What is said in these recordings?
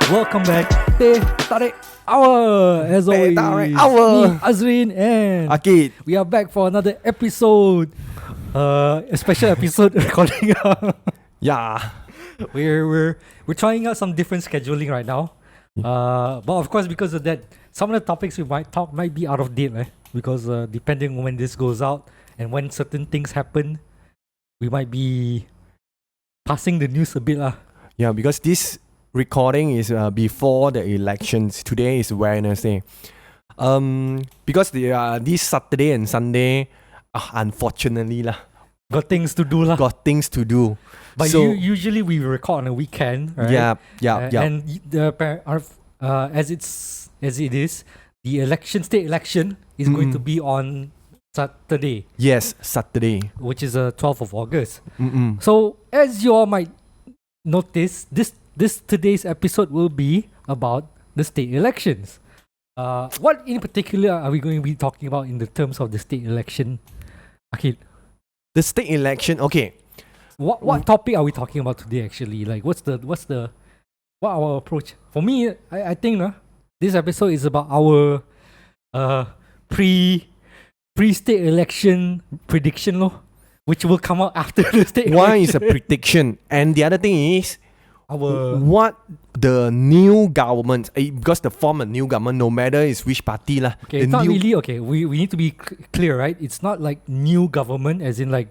Welcome back, Teh Tarik Hour. As always, Tarik Hour. me, Azreen and Ah Kit. we are back for another episode. A special episode recording. Yeah. We're trying out some different scheduling right now. But of course, because of that, some of the topics we might talk might be out of date, because depending on when this goes out and when certain things happen, we might be passing the news a bit. Yeah, because this recording is before the elections. Today is Wednesday. Because this Saturday and Sunday, unfortunately Got things to do. got things to do. But So- usually we record on a weekend, right? Yeah. And as it is, the state election is going to be on Saturday, Yes, Saturday. which is 12th of August. Mm-mm. So as you all might notice, today's episode will be about the state elections. What in particular are we going to be talking about in the terms of the state election? Okay, The state election, okay. what topic are we talking about today? Actually, like what our approach? For me, I think this episode is about our pre-state election prediction, which will come out after the state One election. is a prediction, and the other thing is our what the new government, because they form a new government, no matter is which party lah. okay. It's not really okay. We need to be clear, right? It's not like new government, as in like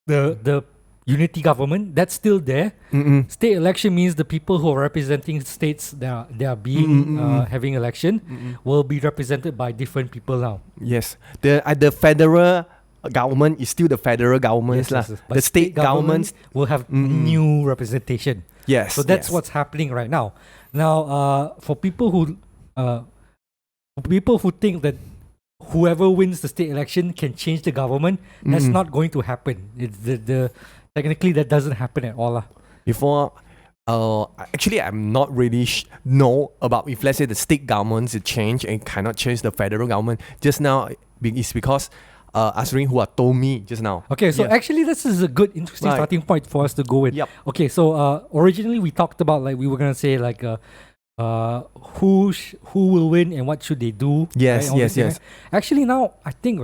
the unity government. That's still there. Mm-mm. State election means the people who are representing states that are being having election will be represented by different people now. Yes, the federal government is still the federal government lah. Yes. But The state governments, will have new representation. yes. So that's yes. what's happening right now. Now, for people who think that whoever wins the state election can change the government, that's not going to happen. It's technically that doesn't happen at all. Before. Actually, I'm not really know about if let's say the state governments change and cannot change the federal government. Just now, it's because Azreen who told me just now. Okay, so Yeah. actually this is a good, interesting Right. starting point for us to go with. Yep. Okay, so originally we talked about like we were gonna say like who will win and what should they do. Yes, right, all yes, this thing, yes. right? Actually, now I think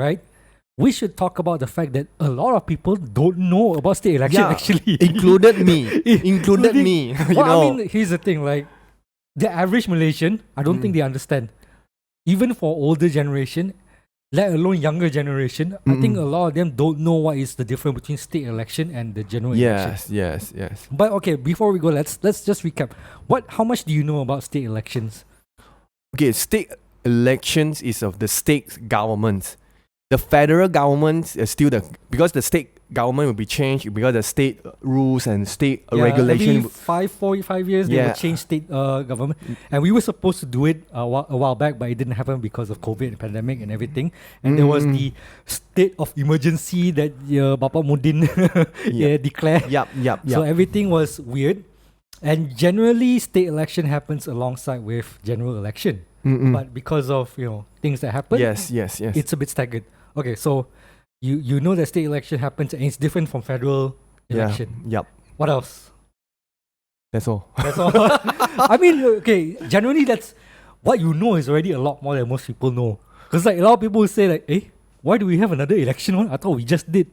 we should talk about the fact that a lot of people don't know about state election. Yeah, Actually, included me. included me. You well, know. I mean, here's the thing: like the average Malaysian, I don't think they understand. Even for older generation, let alone younger generation, I think a lot of them don't know what is the difference between state election and the general election. Yes. But okay, before we go, let's just recap. How much do you know about state elections? Okay, state elections is of the state governments. The federal government is still because the state government will be changed because the state rules and state regulation. Every 5 years they will change state government, and we were supposed to do it a while back, but it didn't happen because of COVID and pandemic and everything. And there was the state of emergency that Bapa Mudin declared. Yep. So everything was weird, and generally state election happens alongside with general election. But because of things that happen, Yes. it's a bit staggered. Okay, so you know that state election happens and it's different from federal election. Yep. What else? That's all. That's all. I mean, okay, generally that's what you know is already a lot more than most people know. Because like a lot of people will say like, why do we have another election one? I thought we just did.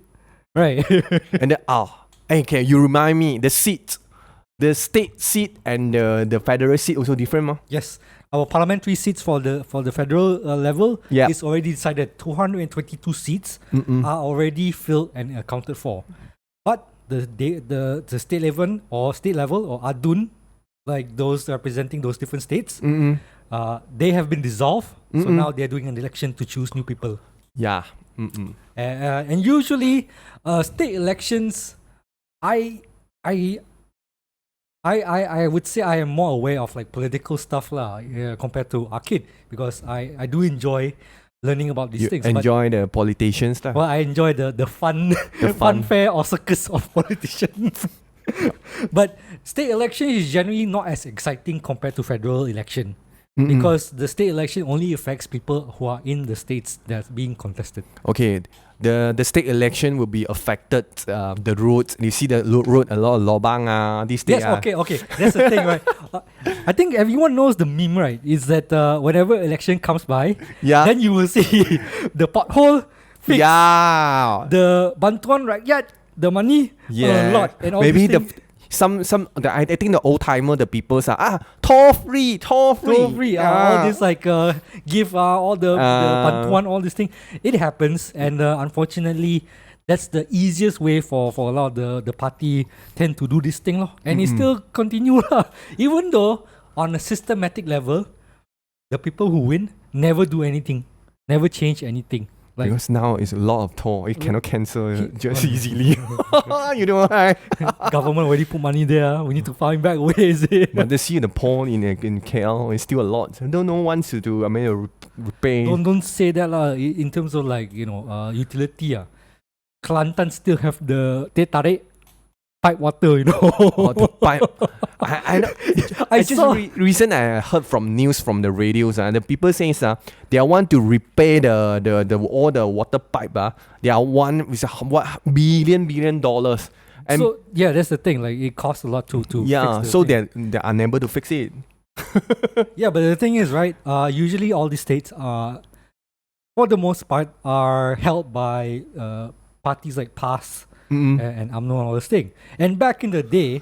Right. And then okay, you remind me the seat, the state seat and the federal seat also different, ma? Yes. Our parliamentary seats for the federal level Yep. is already decided. 222 seats are already filled and accounted for. But the state level or ADUN, like those representing those different states, they have been dissolved. So now they're doing an election to choose new people. Yeah. And usually, state elections, I would say I am more aware of like political stuff compared to Ah Kit, because I do enjoy learning about these You things. enjoy the politician stuff. Well, I enjoy the fun, fun fair or circus of politicians. But state election is generally not as exciting compared to federal election. because the state election only affects people who are in the states that's being contested. Okay, the state election will be affected. The roads, you see the road, a lot of lobang these days. Yes, okay. That's the thing, right? I think everyone knows the meme, right? Is that whenever election comes by, then you will see the pothole fixed, the bantuan rakyat, the money, a lot, and all maybe these things. I think the old timer, the people say toll free, all this like give all the bantuan, all this thing. It happens, and unfortunately, that's the easiest way for a lot of the party tend to do this thing, and it still continue even though on a systematic level, the people who win never do anything, never change anything. Like, because now it's a lot of toll, it cannot cancel just easily. You know why? Government already put money there. We need to find back. Where is it? But they see the poll in KL is still a lot. No one wants to do. Repay. Don't say that in terms of like utility. Kelantan still have the Teh Tarik pipe water, the pipe. I just recently I heard from news from the radios. The people saying they want to repay the all the water pipe. They are one with billion dollars. And so that's the thing. Like it costs a lot to fix so thing. they're unable to fix it. Yeah, but the thing is, right? Usually all these states are, for the most part, are held by parties like PAS. And UMNO and all this thing. And back in the day,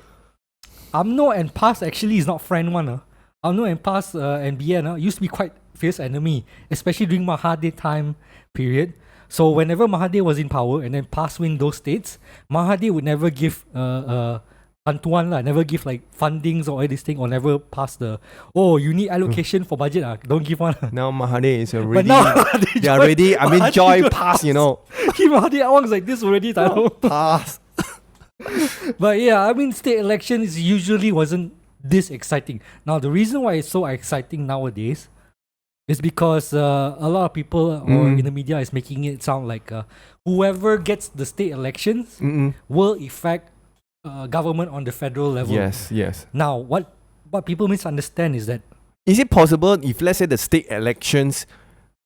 UMNO and PAS actually is not friend one. UMNO and PAS and BN used to be quite fierce enemy, especially during Mahathir time period. So whenever Mahathir was in power and then PAS win those states, Mahathir would never give bantuan never give like fundings or all this thing, or never pass you need allocation for budget don't give one. Now Mahathir is already they are ready. Joy pass, Mahathir Awang's like this already. Pass. But state elections usually wasn't this exciting. Now the reason why it's so exciting nowadays is because a lot of people or in the media is making it sound like whoever gets the state elections will affect government on the federal level. Yes. Now, what people misunderstand is that, is it possible if, let's say, the state elections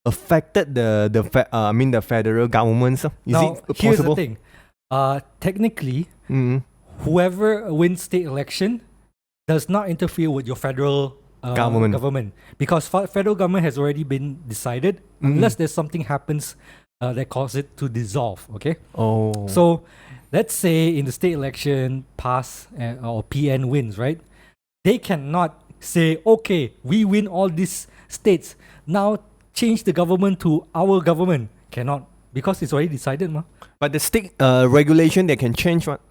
affected the federal governments? Here's the thing. Technically, whoever wins state election does not interfere with your federal government, because federal government has already been decided, unless there's something happens that causes it to dissolve. Okay. Oh. So let's say in the state election, PAS or PN wins, right? They cannot say, okay, we win all these states, now change the government to our government. Cannot, because it's already decided. But the state regulation, they can change what?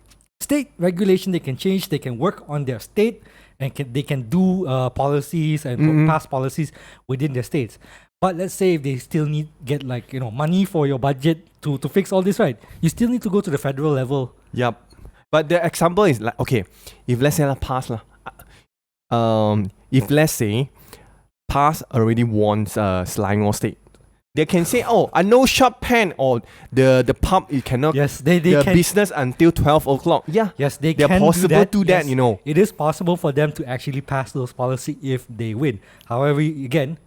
State regulation, they can change. They can work on their state and they can do policies and pass policies within their states. But let's say if they still need get money for your budget to fix all this, right? You still need to go to the federal level. Yep. But the example is like, okay, if let's say PAS if let's say PAS already won Selangor State, they can say, I know shop pen or the pub it cannot. Yes, they can business until 12 o'clock. Yeah. Yes, they're possible to do that. Yes, it is possible for them to actually pass those policies if they win. However, again,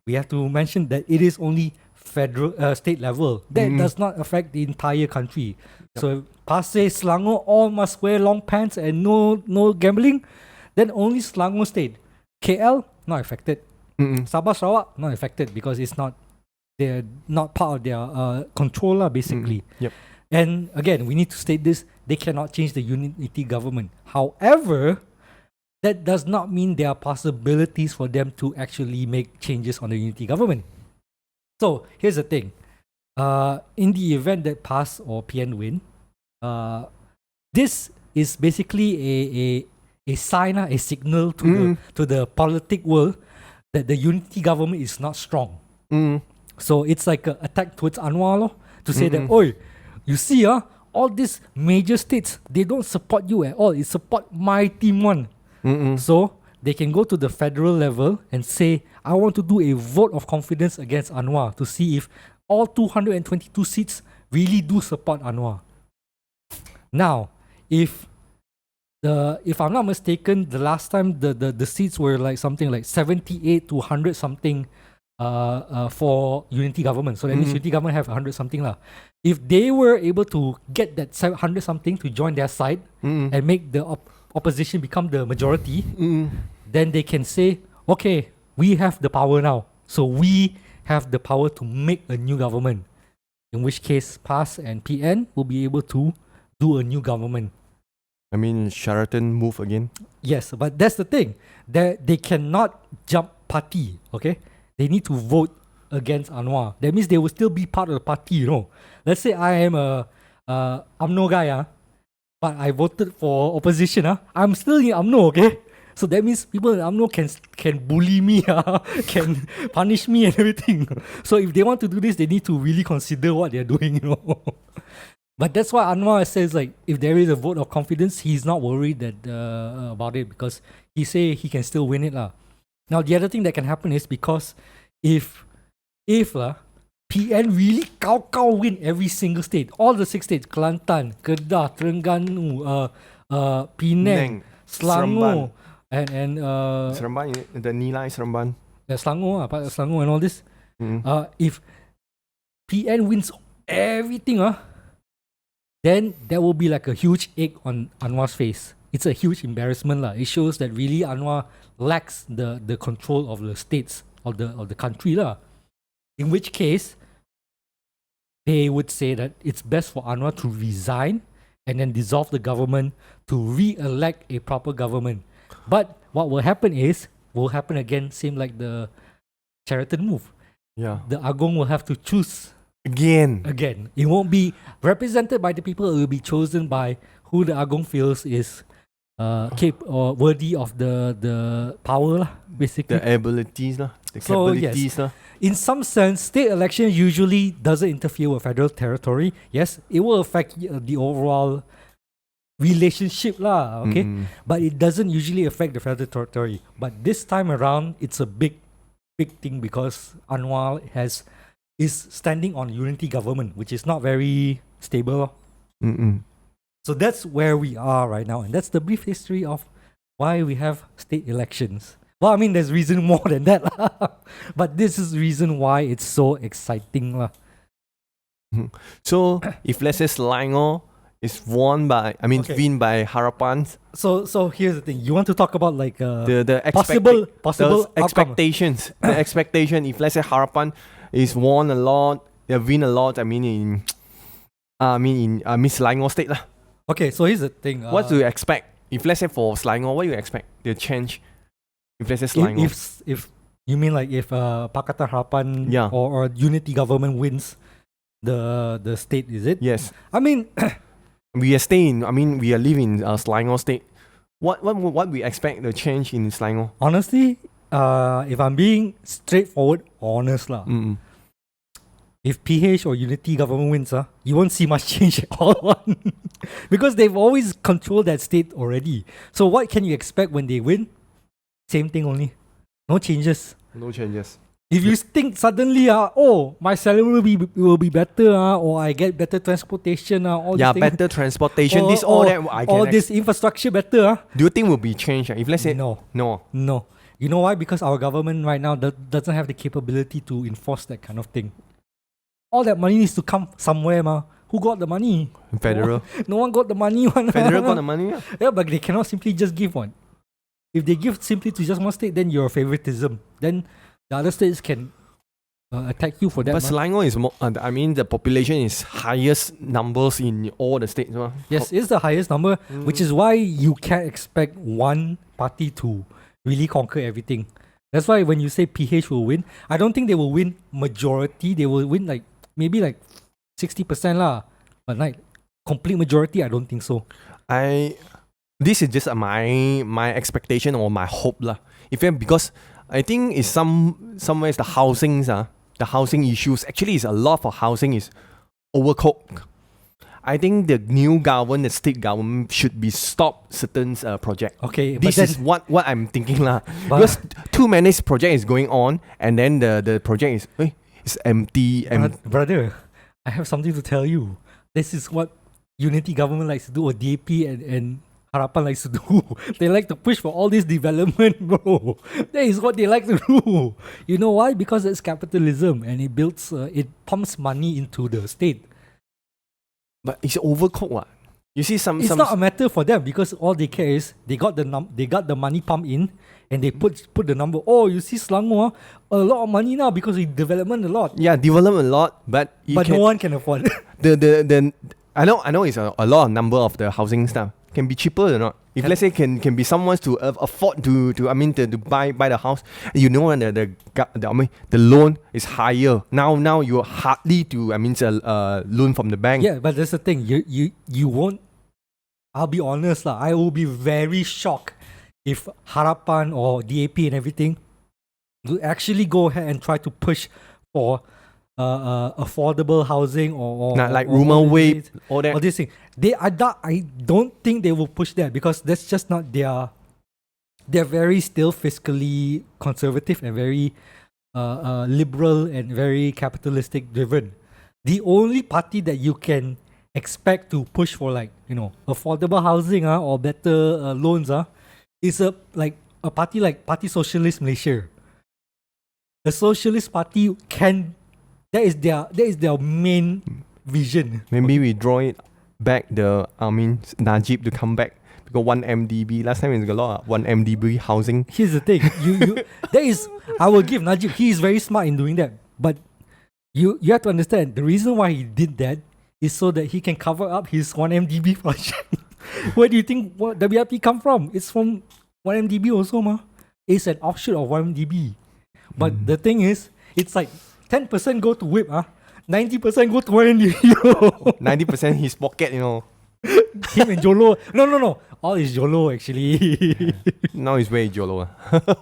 we have to mention that it is only federal state level. That does not affect the entire country. Yep. So PAS says Selangor all must wear long pants and no gambling, then only Selangor State. KL not affected. Sabah Sarawak not affected because they're not part of their controller basically. Yep. And again, we need to state this: they cannot change the unity government. However, that does not mean there are possibilities for them to actually make changes on the unity government. So here's the thing: in the event that PAS or PN win, this is basically a sign, a signal to the politic world that the unity government is not strong. So it's like an attack towards Anwar to say that, oi, you see, all these major states, they don't support you at all. It support my team one. So they can go to the federal level and say, I want to do a vote of confidence against Anwar to see if all 222 seats really do support Anwar. Now, if if I'm not mistaken, the last time the seats were like something like 78 to 100 something for unity government. So that means unity government have 100 something lah. If they were able to get that 100 something to join their side and make the opposition become the majority, then they can say, okay, we have the power now. So we have the power to make a new government. In which case, PAS and PN will be able to do a new government. I mean, Sheraton move again. Yes, but that's the thing. They cannot jump party, okay? They need to vote against Anwar. That means they will still be part of the party, you know. Let's say I am a UMNO guy, but I voted for opposition. I'm still in UMNO, okay? So that means people in UMNO can bully me, can punish me and everything. So if they want to do this, they need to really consider what they're doing, you know. But that's why Anwar says, like, if there is a vote of confidence, he's not worried that about it, because he say he can still win it lah. Now the other thing that can happen is, because if PN really cow win every single state, all the 6 states, Kelantan, Kedah, Terengganu, Penang, Selangor, and Seremban, the Nilai Seremban. Selangor, part of Selangor and all this. If PN wins everything, then there will be like a huge egg on Anwar's face. It's a huge embarrassment lah. It shows that really Anwar lacks the control of the states of the country lah. In which case, they would say that it's best for Anwar to resign and then dissolve the government to re-elect a proper government. But what will happen again, same like the Sheraton move. Yeah. The Agong will have to choose Again. It won't be represented by the people. It will be chosen by who the Agong feels is worthy of the power lah, basically. The abilities lah. The So, capabilities lah. In some sense, state election usually doesn't interfere with federal territory. Yes, it will affect the overall relationship lah, okay? But it doesn't usually affect the federal territory. But this time around, it's a big thing, because Anwar is standing on unity government, which is not very stable. So that's where we are right now, and that's the brief history of why we have state elections. Well, I mean, there's reason more than that, but this is the reason why it's so exciting lah. So if let's say Selangor is won by Harapan, So here's the thing. You want to talk about like the possible those outcome. expectations. The expectation, if let's say Harapan is won a lot, they win a lot. I mean in Selangor state lah. Okay, so here's the thing. What do you expect? If let's say for Selangor, what do you expect? The change. If let's say Selangor, if you mean like if Pakatan Harapan Yeah. or unity government wins the state, is it? yes, I mean, we are staying. I mean, we are living in Selangor state. What we expect the change in Selangor? honestly, if I'm being straightforward, honest lah. If PH or unity government wins, you won't see much change at all. Because they've always controlled that state already. So what can you expect when they win? Same thing only. No changes. No changes. If you think suddenly, my salary will be better, or I get better transportation, all Yeah, these things, better transportation. or, This all or, that I can. all this infrastructure better, Do you think will be changed? If let's say no. no. You know why? Because our government right now doesn't have the capability to enforce that kind of thing. All that money needs to come somewhere, ma. Who got the money? Federal. No one got the money. One. Federal got the money. Yeah. Yeah, but they cannot simply just give one. If they give simply to just one state, then you're favoritism. Then the other states can attack you for that. But Selangor is more. The population is highest numbers in all the states. Yes, it's the highest number, which is why you can't expect one party to really conquer everything. That's why when you say PH will win, I don't think they will win majority. They will win maybe 60% lah. But complete majority, I don't think so. This is just my expectation or my hope lah. Because I think it's somewhere the housing issues. Actually, it's a lot for housing is overcooked. I think the new government, the state government, should be stop certain project. Okay, This is what I'm thinking lah. Because too many project is going on, and then the project is empty. Brother, I have something to tell you. This is what unity government likes to do, or DAP and Harapan likes to do. They like to push for all this development, bro. That is what they like to do. You know why? Because it's capitalism and it builds, it pumps money into the state. But it's overcooked, what? You see It's not a matter for them because all they care is they got the money pumped in and they put the number. Oh, you see Selangor, a lot of money now because we development a lot. Yeah, development a lot, but No one can afford. the I know it's a lot of number of the housing stuff can be cheaper or not. If let's say can be someone to afford to buy the house, you know, and the loan is higher. Now you're hardly to loan from the bank. Yeah, but that's the thing. You won't. I'll be honest lah. I will be very shocked if Harapan or DAP and everything will actually go ahead and try to push for affordable housing or like or rumor weight all this thing. I don't think they will push that because that's just not their. They're very still fiscally conservative and very liberal and very capitalistic driven. The only party that you can expect to push for affordable housing or better loans is a party like Party Socialist Malaysia. The Socialist Party that is their main vision. Maybe we draw it back Najib to come back because 1 MDB last time it's a lot of 1 MDB housing. Here's the thing, I will give Najib, he is very smart in doing that, but you have to understand the reason why he did that is so that he can cover up his 1 MDB project. Where do you think WIP come from? It's from 1 MDB also, ma. It's an offshoot of 1 MDB. But the thing is, it's like 10% go to whip, 90% go to 1 MDB. 90% his pocket, you know. Him and Jolo. No. All is Jolo actually. Now it's very Jolo.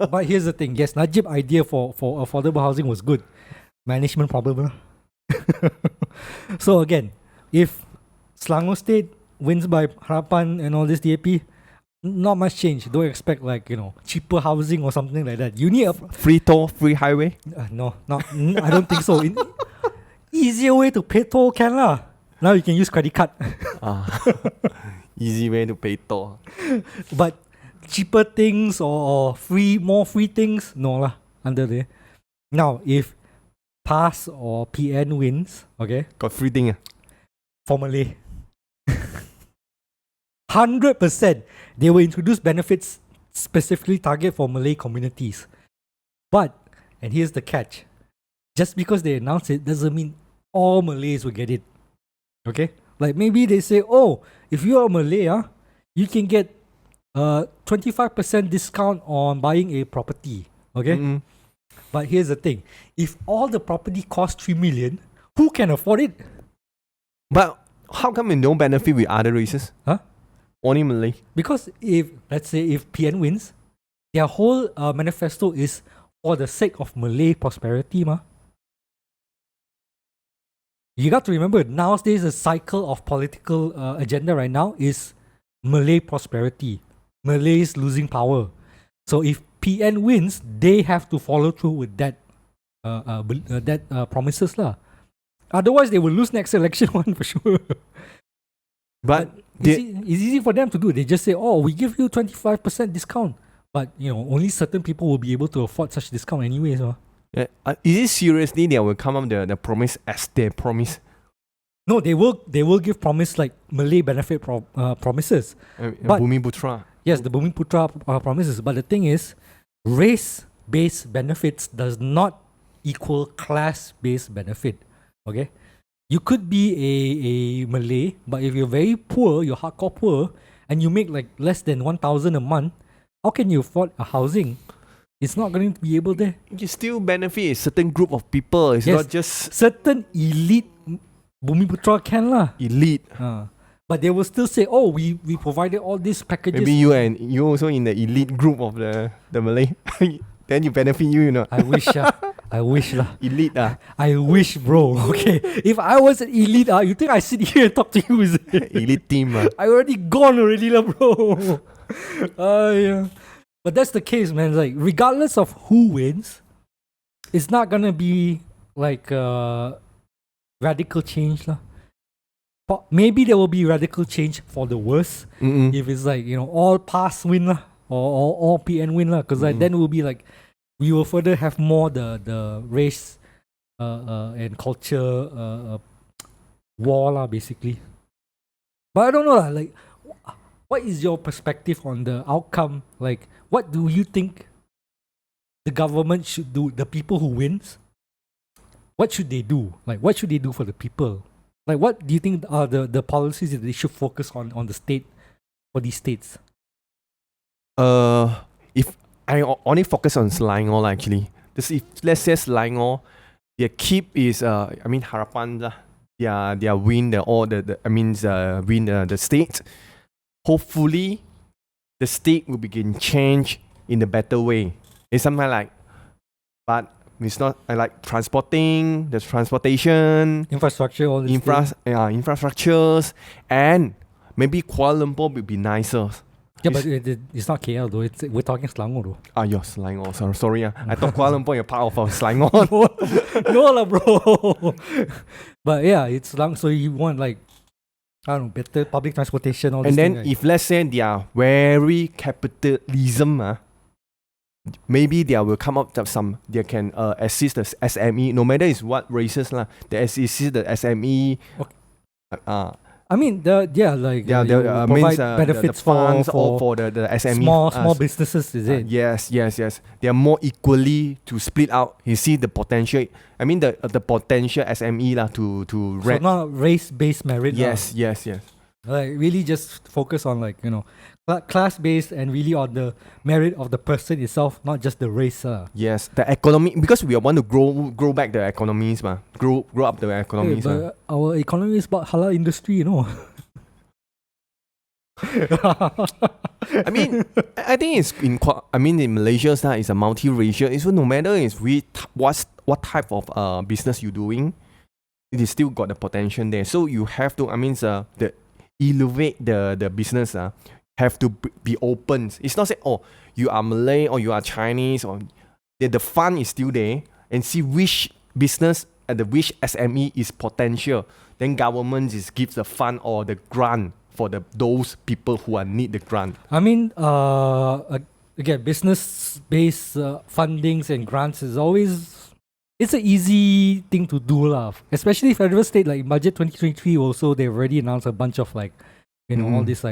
But here's the thing. Yes, Najib's idea for affordable housing was good. Management problem. So again, if Selangor State wins by Harapan and all this DAP, not much change. Don't expect cheaper housing or something like that. You need a free toll, free highway. No, I don't think so. Easier way to pay toll can lah. Now you can use credit card. Easy way to pay toll. But cheaper things or more free things, no lah. Under there. Now if PAS or PN wins, okay, got free thing. For Malay. 100% they will introduce benefits specifically target for Malay communities. But, and here's the catch, just because they announce it doesn't mean all Malays will get it. Okay? Like maybe they say, oh, if you're a Malay, you can get 25% discount on buying a property. Okay? Mm-hmm. But here's the thing, if all the property costs 3 million, who can afford it? But how come it don't benefit with other races? Huh? Only Malay. Because let's say if PN wins, their whole manifesto is for the sake of Malay prosperity, ma. You got to remember, nowadays the cycle of political agenda right now is Malay prosperity. Malays losing power. So if PN wins, they have to follow through with that promises lah. Otherwise, they will lose next election one for sure. But it's easy for them to do. They just say, "Oh, we give you 25% discount," but only certain people will be able to afford such discount anyways. Is it seriously they will come up the promise as their promise? No, they will give promise like Malay benefit promises. But Bumi Putra. Yes, the Bumi Putra promises. But the thing is, race-based benefits does not equal class-based benefit. Okay? You could be a Malay, but if you're very poor, you're hardcore poor, and you make like less than 1,000 a month, how can you afford a housing? It's not going to be able there. You still benefit a certain group of people. It's not just certain elite Bumi Putra can lah. Elite. But they will still say, oh, we provided all these packages. Maybe you also in the elite group of the Malay. Then you benefit you know. I wish lah. Elite I wish, bro. Okay. If I was an elite you think I sit here and talk to you, is it? Elite team I already gone already lah, bro. Yeah. But that's the case, man. Like, regardless of who wins, it's not gonna be like radical change lah. maybe there will be radical change for the worse Mm-mm. if it's like, all pass win lah, or all PN win lah, because like then it will be like we will further have more the race and culture war lah, basically. But I don't know lah, like what is your perspective on the outcome? Like, what do you think the government should do? The people who wins, what should they do? Like, what should they do for the people? Like, what do you think are the policies that they should focus on the state, for these states? If I only focus on Selangor actually, just if let's say Selangor, their keep is harapan lah. Their win win the state. Hopefully, the state will begin change in a better way. It's something like, but it's not like transportation, Infrastructure, all this. infrastructures, and maybe Kuala Lumpur will be nicer. Yeah, but it's not KL though. We're talking Selangor though. Yes, Selangor. Sorry. I thought Kuala Lumpur is part of Selangor. No lah, bro. But yeah, it's Selangor. So you want like, I don't know, better public transportation, all this. And then thing, right? if let's say they are very capitalism, maybe they will come up with some. They can assist the SME, no matter it's what races lah. They assist the SME. Okay. I mean, provide benefits the funds for the SME. Small businesses, is it? Yes. They are more equally to split out. You see the potential. I mean the potential SME lah to So not race-based merit. Yes. Like really just focus on class-based and really on the merit of the person itself, not just the race. Yes, the economy, because we want to grow back the economies, grow up the economies. Hey, but our economy is about halal industry, I mean, I think it's in Malaysia, it's a multiracial. So no matter what type of business you're doing, it is still got the potential there. So you have to elevate the business. Have to be open. It's not say, you are Malay or you are Chinese, or the fund is still there, and see which business and which SME is potential. Then government just gives the fund or the grant for those people who need the grant. I mean, again, business-based fundings and grants is always, it's an easy thing to do lah. Especially federal state, like budget 2023 also, they've already announced a bunch of all this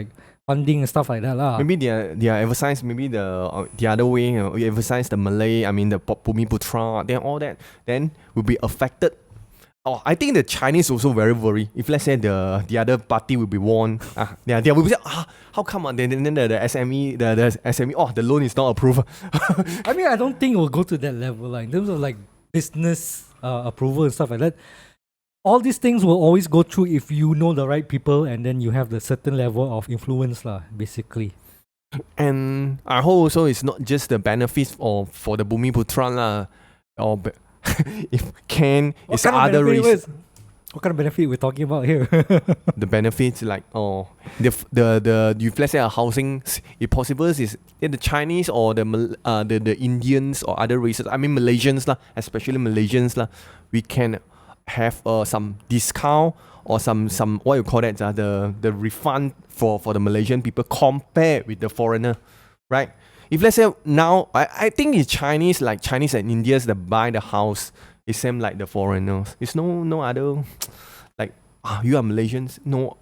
funding and stuff like that lah. Maybe they are emphasize maybe the other way. You emphasize the Malay. The Bumiputra. Then all that then will be affected. I think the Chinese also very worried. If let's say the other party will be won, they will say, how come then the SME the SME the loan is not approved. I mean, I don't think it will go to that level in terms of business approval and stuff like that. All these things will always go through if you know the right people and then you have the certain level of influence basically. And I hope also it's not just the benefits for the Bumiputra or if it's other reasons. What kind of benefit we're talking about here? The benefits if let's say a housing, if possible, is the Chinese or the Indians or other races. Malaysians especially Malaysians we can have some discount or some what you call that the refund for the Malaysian people compared with the foreigner, right? If let's say now I think it's Chinese and Indians that buy the house, it's same like the foreigners. It's no other you are Malaysians, no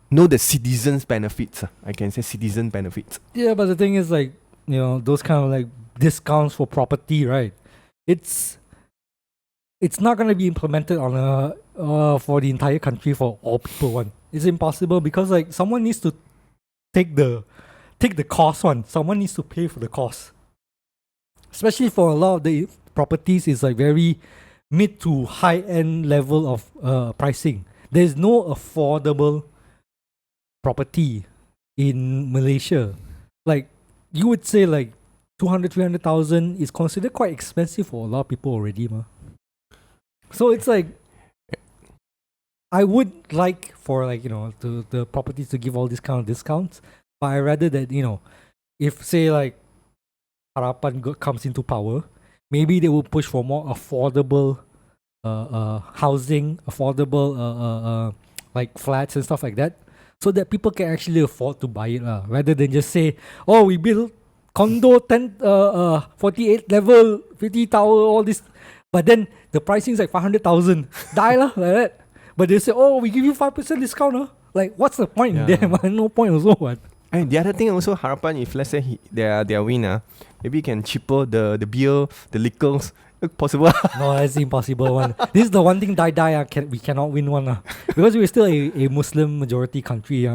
the citizens benefits. I can say citizen benefits. Yeah, but the thing is those kind of discounts for property, right? It's not going to be implemented on for the entire country for all people. It's impossible because someone needs to take the cost. Someone needs to pay for the cost. Especially for a lot of the properties, it's very mid to high end level of pricing. There's no affordable property in Malaysia. You would say 200,000-300,000 is considered quite expensive for a lot of people already, So it's I would like for the properties to give all these kind of discounts, but I rather that if say Harapan comes into power, maybe they will push for more affordable housing, affordable like flats and stuff like that, so that people can actually afford to buy it, rather than just say, oh, we build condo 48 level, 50 tower, all this, but then the pricing is like 500,000, die lah, like that. But they say, oh, we give you 5% discount, like what's the point in there, man? No point also, what? And the other thing also, harapan, if let's say they are winner, maybe can cheaper the beer, the liquors, possible. No, that's impossible one. This is the one thing we cannot win one, because we're still a Muslim majority country,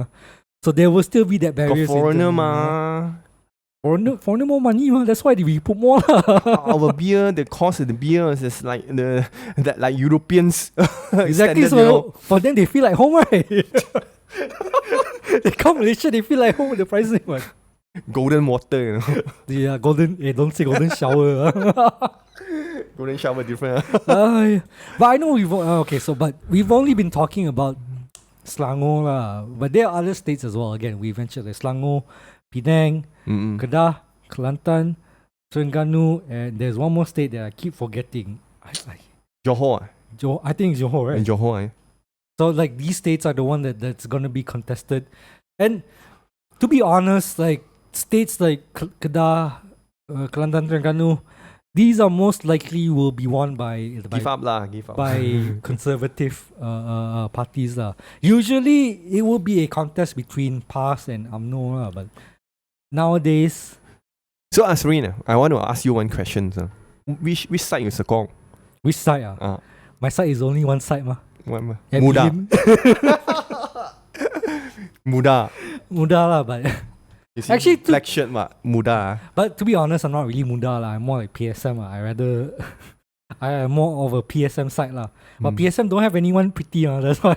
so there will still be that barriers. Got foreigner ma. Foreigner more money, that's why we put more. Our beer, the cost of the beer is like like Europeans. Exactly. So for them, they feel like home, right? They come Malaysia, they feel like home with the pricing, man. Golden water, you know. Yeah, golden. Don't say golden shower. Golden shower different. Yeah. But I know but we've only been talking about Selangor lah. But there are other states as well. Again, we mentioned like Selangor, Penang, Kedah, Kelantan, Terengganu, and there's one more state that I keep forgetting. Johor. I think it's Johor, right? Johor. So like these states are the one that's gonna be contested, and to be honest, like states like Kedah, Kelantan, Terengganu, these are most likely will be won by give up. by conservative parties lah. Usually it will be a contest between PAS and UMNO lah, but nowadays. So Azreen, I want to ask you one question. Which side you support? Which side? My side is only one side mah. Muda. Muda lah, but actually black shirt muda. But to be honest, I'm not really muda lah. I'm more like PSM lah. I am more of a PSM side lah. But PSM don't have anyone pretty that's why.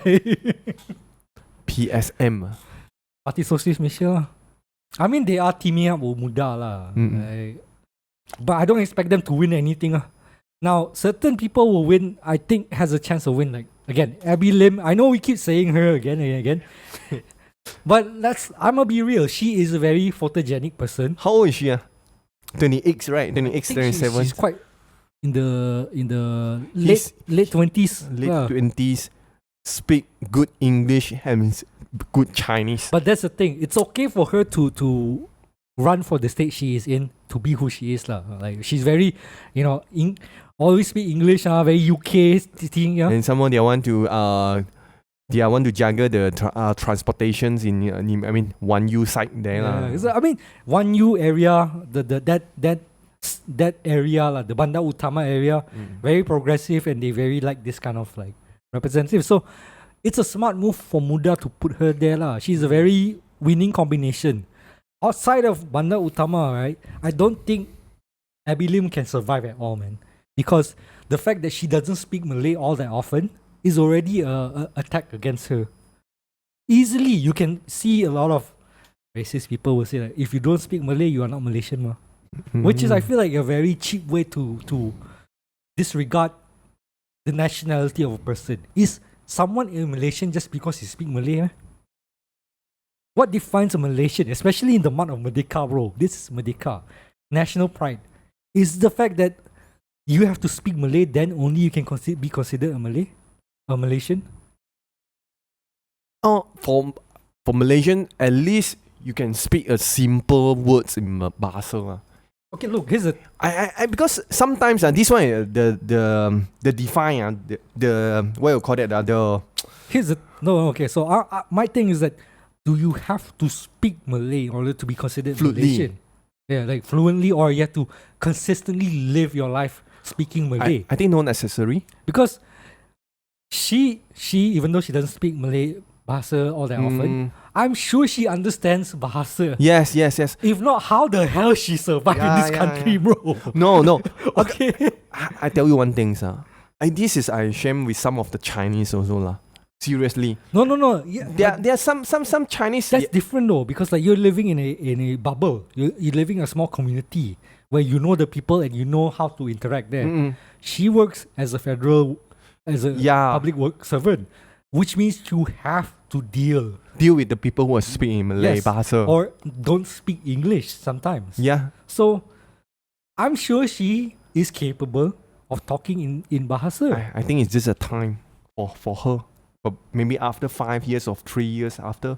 PSM. Parti Sosialis Malaysia lah. I mean, they are teaming up with muda lah. But I don't expect them to win anything. Now, certain people will win, I think has a chance to win. Like, again, Abby Lim. I know we keep saying her again and again. But I'm gonna be real. She is a very photogenic person. How old is she? 28, right? 28, 27. She's quite in the late 20s. Late 20s. Speak good English and good Chinese. But that's the thing. It's okay for her to run for the state she is in, to be who she is lah. Like she's very, always speak English, very UK thing. And someone they want to juggle the transportations in 1U side there lah. So, 1U area, that area lah, the Bandar Utama area, very progressive, and they very like this kind of like representative. So it's a smart move for Muda to put her there lah. She's a very winning combination. Outside of Bandar Utama, right, I don't think Abby Lim can survive at all, man. Because the fact that she doesn't speak Malay all that often is already a attack against her. Easily, you can see a lot of racist people will say that if you don't speak Malay, you are not Malaysian, ma. Which is, I feel like, a very cheap way to disregard the nationality of a person. Is someone a Malaysian just because he speaks Malay? What defines a Malaysian, especially in the month of Merdeka, bro? This is Merdeka. National pride. Is the fact that you have to speak Malay, then only you can be considered a Malaysian? Oh, for Malaysian, at least you can speak a simple words in Bahasa. Okay, look, here's a... I because sometimes this one the define the what you call it the here's a okay. So my thing is that, do you have to speak Malay in order to be considered fluently. Malaysian? Yeah, like fluently, or you have to consistently live your life speaking Malay? I think not necessary. Because she even though she doesn't speak Malay Bahasa all that often, I'm sure she understands Bahasa. Yes. If not, how the hell she survive in this country, bro? No. Okay. I tell you one thing, sir. This is I share with some of the Chinese also lah. Seriously. No. Yeah, there are some Chinese. That's different though, because like you're living in a bubble. You're living in a small community where you know the people and you know how to interact there. She works as a public work servant, which means you have to deal with the people who are speaking Malay, Bahasa, or don't speak English sometimes. Yeah. So I'm sure she is capable of talking in Bahasa. I think it's just a time for her but maybe after 5 years or 3 years after,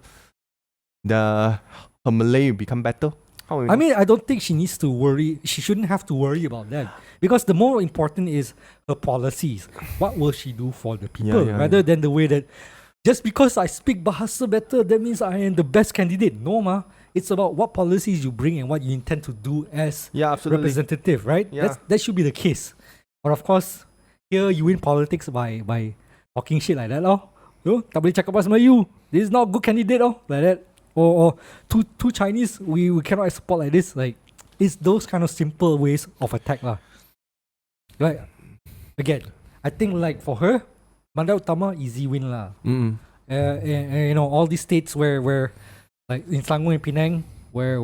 her Malay will become better. I mean, I don't think she needs to worry. She shouldn't have to worry about that, because the more important is her policies. What will she do for the people, rather than the way that just because I speak Bahasa better, that means I am the best candidate. No, ma. It's about what policies you bring and what you intend to do as representative, right? Yeah. That should be the case. But of course, here you win politics by talking shit like that, oh. Tak boleh cakap bahasa Melayu. This is not a good candidate, oh, like that. Or two Chinese, we cannot support like this. Like, it's those kind of simple ways of attack, lah. Like, again, I think like for her, Bandar Utama easy win, lah. And, you know, all these states where like in Selangor and Penang, where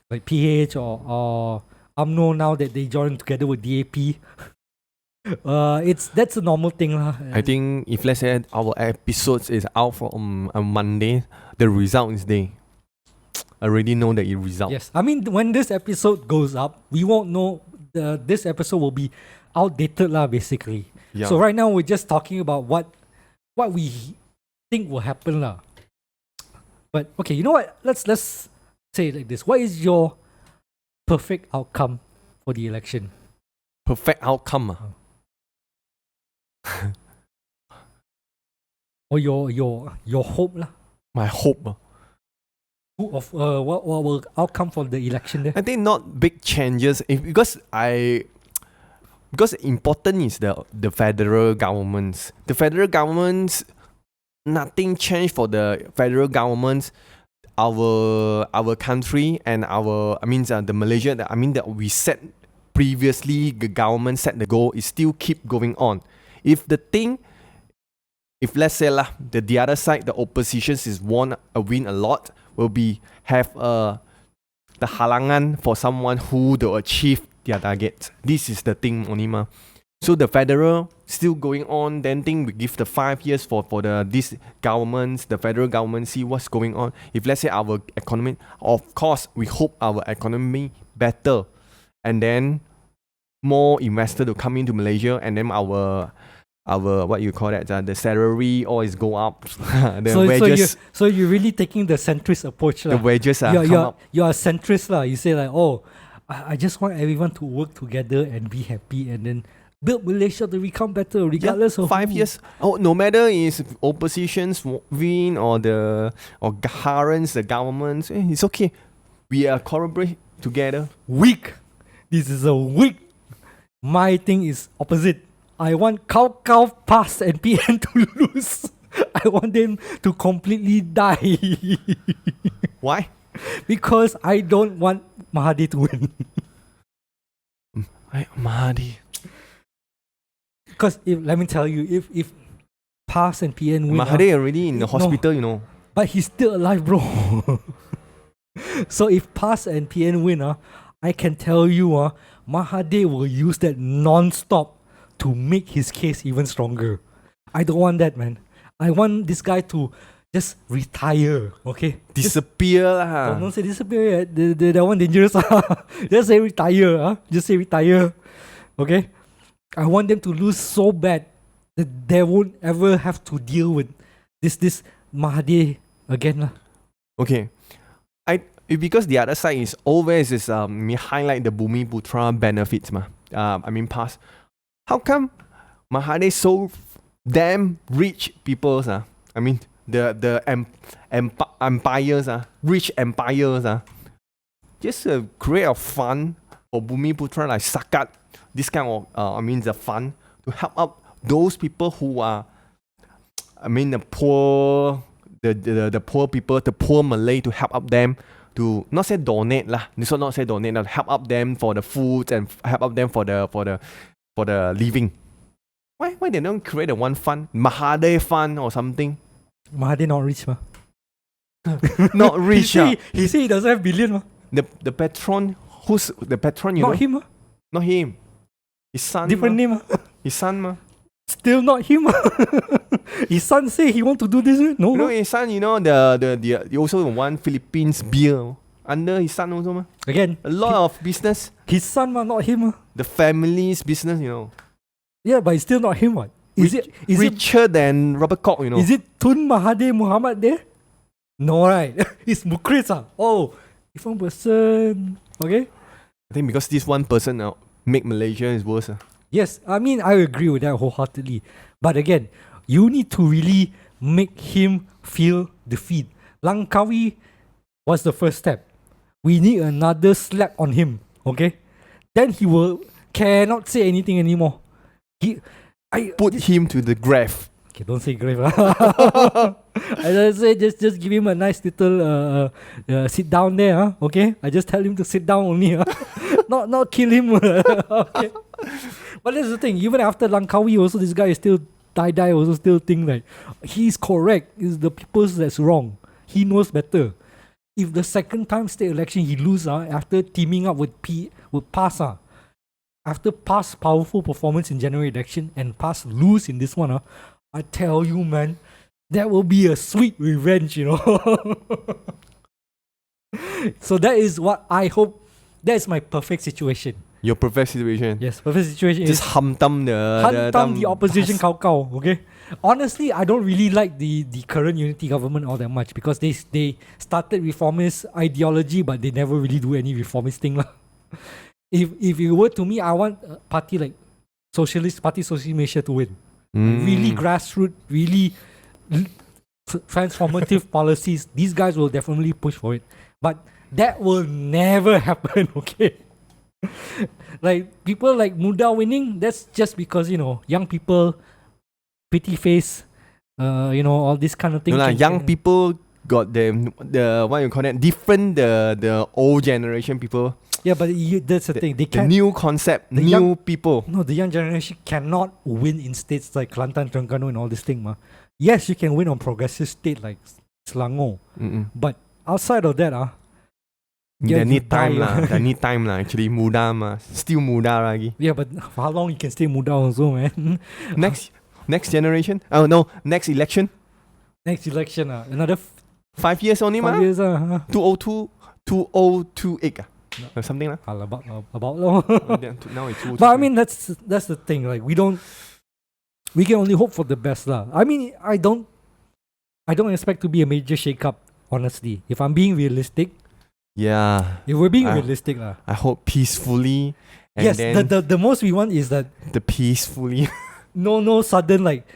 like PH or UMNO, now that they joined together with DAP, that's a normal thing, lah. I think if let's say our episodes is out on Monday, the result is there. I already know the result. Yes, I mean, when this episode goes up, we won't know. This episode will be outdated, lah, basically. Yeah. So right now we're just talking about what we think will happen, lah. But okay, you know what? Let's say it like this. What is your perfect outcome for the election? Perfect outcome. Or your hope, lah. My hope. Of what will outcome for the election there? I think not big changes. Because important is the federal governments. The federal governments, nothing changed for the federal governments. Our country and the Malaysia that we set previously, the government set the goal is still keep going on. If let's say the other side, the oppositions is win a lot, will have the halangan for someone who to achieve their targets. This is the thing, Onima. So the federal still going on. Then we give the 5 years for these governments, the federal government, see what's going on. If let's say our economy, of course we hope our economy better, and then more investor to come into Malaysia, and then our what you call that, the salary always go up. The wages. So you're really taking the centrist approach, the wages are come up. You are centrist, lah. You say like, oh, I just want everyone to work together and be happy, and then build Malaysia to become better, regardless of 5 years. Oh, no matter is oppositions win or currents, the governments, it's okay. We are collaborate together. Weak. This is a weak. My thing is opposite. I want Kau pass and PN to lose. I want them to completely die. Why? Because I don't want Mahathir to win. Mahathir. Because let me tell you, if PAS and PN win, Mahathir already in the hospital, you know. But he's still alive, bro. So if PAS and PN win, I can tell you, Mahathir will use that non-stop to make his case even stronger. I don't want that, man. I want this guy to just retire, okay? Disappear lah. Don't say disappear yet. That one dangerous. Just say retire. Just say retire. Okay? I want them to lose so bad that they won't ever have to deal with this Mahathir again. Okay. Because the other side is always me highlight the Bumi Putra benefits past. How come Mahathir so damn rich people? The empires, rich empires, just create a fund for Bumi Putra like Sakat, this kind of the fund to help out those people who are the poor, the poor people, the poor Malay, to help up them to not say donate lah. This one not say donate, help up them for the food and help up them for the living. Why they don't create a one fund, Mahathir fund or something? Mahathir not rich, ma. Not rich. He say he doesn't have billion, ma. The patron, who's the patron? Not him, ma. Not him. His son. Different name, ma. His son, ma. Still not him. His son say he want to do this. No. No, his son. The also one Philippines beer under his son also, ma. Again, a lot of business. His son, ma, not him, ma. The family's business, Yeah, but it's still not him, what? Is it richer than Robert Koch, is it Tun Mahathir Mohamad there? No, right? It's Mukris. Oh, different person. Okay. I think because this one person now make Malaysia is worse. Yes, I mean I agree with that wholeheartedly. But again, you need to really make him feel defeat. Langkawi was the first step. We need another slap on him. Okay, then he cannot say anything anymore. Put him to the grave. Okay, don't say grave. I just say just give him a nice little sit down there. Okay, I just tell him to sit down only. Not kill him. Okay. But that's the thing. Even after Langkawi, also this guy is still die. Also still think like he's correct. It's the people's that's wrong. He knows better. If the second time state election he lose after teaming up with PAS after PAS powerful performance in January election and PAS lose in this one I tell you man, that will be a sweet revenge, So that is what I hope. That is my perfect situation. Your perfect situation. Yes, perfect situation Just is hamtam the opposition kau. Okay. Honestly, I don't really like the current unity government all that much because they started reformist ideology, but they never really do any reformist thing lah. If you were to me, I want a party like Socialist Malaysia to win. Really grassroots, really transformative policies. These guys will definitely push for it, but that will never happen. Okay. Like people like Muda winning, that's just because young people, pretty face, all this kind of thing. No, young people got the what you call that, different the old generation people. Yeah, but that's the thing. They The can't. new concept, new people. No, the young generation cannot win in states like Kelantan, Terengganu, and all this thing, ma. Yes, you can win on progressive state like Selangor, but outside of that, They need time lah. They need time lah. Actually, muda ma, still muda lagi. Yeah, but for how long you can stay muda also, man? Next generation? Oh no, next election. Next election, another 5 years only 5 ma. years, 2028 or something lah. about long. Now it's 2028. But I mean, that's the thing. Like we can only hope for the best lah. I mean, I don't expect to be a major shake-up. Honestly, if I'm being realistic. Yeah. If we're being realistic lah. I hope peacefully. And Yes, then the most we want is that the peacefully. no sudden like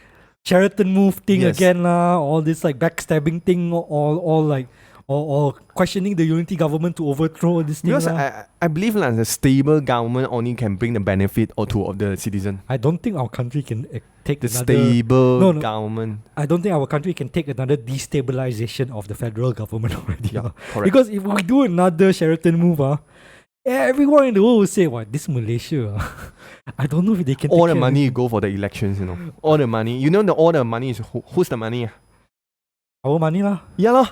Sheraton move thing Yes. again lah. All this like backstabbing thing or questioning the unity government to overthrow this thing. Because lah. I believe the stable government only can bring the benefit or two of the citizen. I don't think our country can take The another. stable government. I don't think our country can take another destabilization of the federal government already. Yeah, lah. correct. Because if we do another Sheraton move, everyone in the world will say, "What, this is Malaysia?" I don't know if they can. All take the care of money it. go for the elections, All the money. All the money is who's the money? Our money lah. Yeah lah.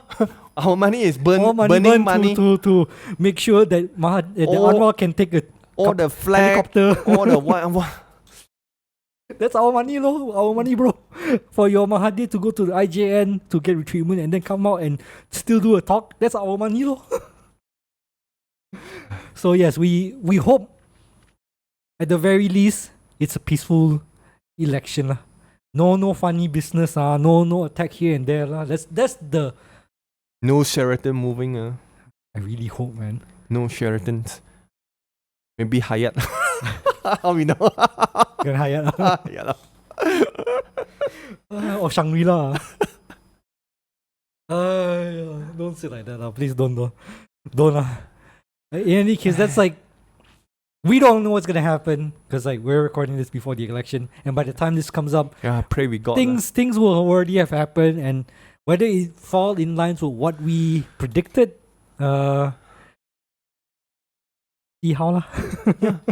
Our money is All burning money. to make sure that the Anwar can take a All the flag, helicopter. all the what. That's our money, our money, bro. For your Mahathir to go to the IJN to get retreatment and then come out and still do a talk, that's our money, So yes, we hope at the very least it's a peaceful election lah. No funny business no attack here and there lah. That's the. No Sheraton moving. I really hope, man. No Sheratons. Maybe Hyatt. How we know? Can hire Yeah lah. or Shangri-La. Don't say like that lah. Please don't lah. In any case, that's like we don't know what's gonna happen because like we're recording this before the election, and by the time this comes up, Yeah, pray we got things will already have happened, and whether it fall in lines with what we predicted, see how lah.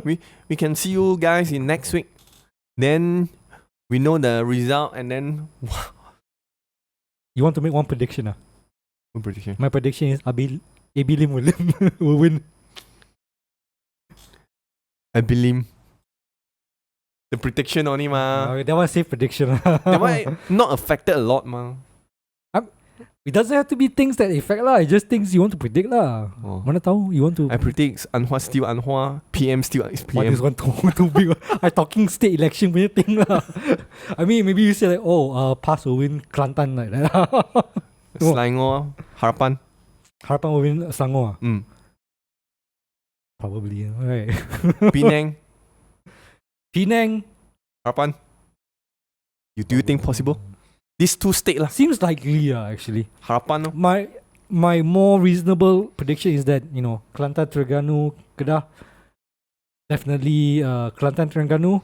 We can see you guys in next week. Then we know the result, and then You want to make one prediction? what prediction? My prediction is AB Lim will win. I believe the prediction only ma. That one safe prediction. That one not affected a lot ma. It doesn't have to be things that affect lah. It's just things you want to predict lah. Oh. Mana tahu you want to. I predict Anhua still Anhua, PM still is What PM. is one too big? I talking state election punya thing lah. I mean, maybe you say like, PAS will win Kelantan like that. Selangor, Harapan. Harapan will win Selangor. Probably, right? Penang, Penang. Harapan. Do you think possible? These two states lah. Seems likely, actually. Harapan. No? My more reasonable prediction is that, Kelantan, Terengganu, Kedah, definitely Kelantan, Terengganu,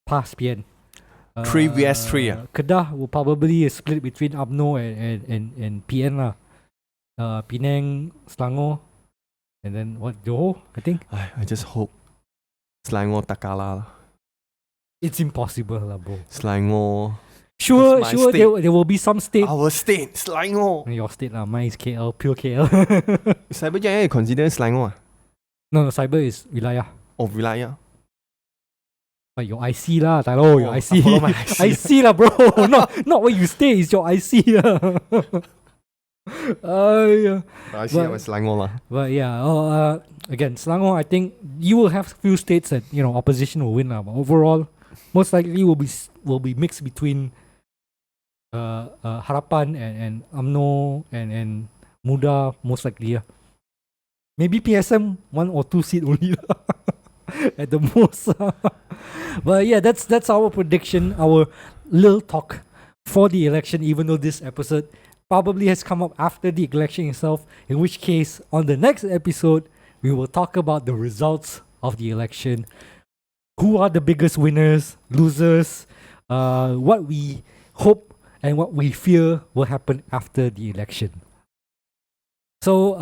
PAS, PN. 3 vs 3. Kedah will probably split between UMNO and PN lah. Penang, Selangor, and then what, Johor, I think. I just hope Selangor Takala lah. It's impossible lah, bro. Selangor. Sure, state. there will be some state. Our state, Selangor. Your state lah, mine is KL, pure KL. Cyberjaya you consider Selangor? No, cyber is wilayah. Oh, wilayah. But your IC lah, Tylo, your IC. I follow my IC. IC lah, bro. not where you stay, it's your IC lah. Yeah. I see was Selangor lah. But yeah, again, Selangor, I think you will have few states that opposition will win lah. But overall, most likely will be mixed between Harapan and UMNO and Muda, most likely. Maybe PSM 1 or 2 seat only at the most. But yeah, that's our prediction, our little talk for the election, even though this episode probably has come up after the election itself, in which case on the next episode we will talk about the results of the election, who are the biggest winners, losers, what we hope and what we fear will happen after the election. So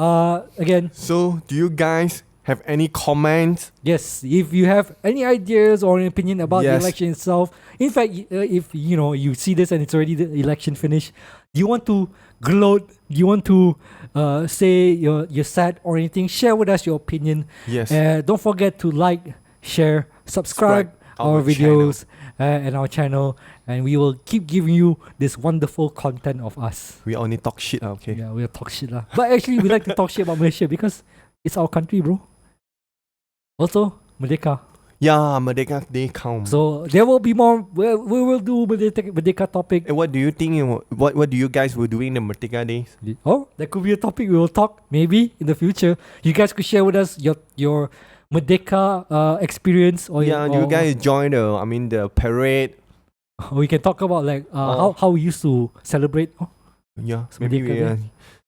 again, so do you guys have any comments? Yes, if you have any ideas or an opinion about the election itself, in fact, if you see this and it's already the election finished, do you want to gloat? Do you want to say you're sad or anything? Share with us your opinion. Yes. Don't forget to like, share, subscribe our videos and our channel, and we will keep giving you this wonderful content of us. We only talk shit, okay? Yeah, we'll talk shit lah. But actually, we like to talk shit about Malaysia because it's our country, bro. Also, Merdeka. Yeah, Merdeka Day count. So there will be more. We will do Merdeka topic. And what do you think? What do you guys will do in the Merdeka days? Oh, that could be a topic we will talk maybe in the future. You guys could share with us your Merdeka experience, or you guys join the parade. We can talk about like how we used to celebrate. Oh, yeah, maybe we are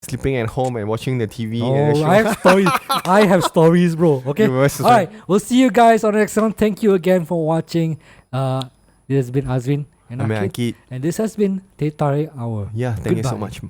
sleeping at home and watching the TV. Oh, I have stories. I have stories, bro. Okay. All right. We'll see you guys on the next one. Thank you again for watching. This has been Azreen and Ah Kit, and this has been Teh Tarik Hour. Yeah, thank you so much.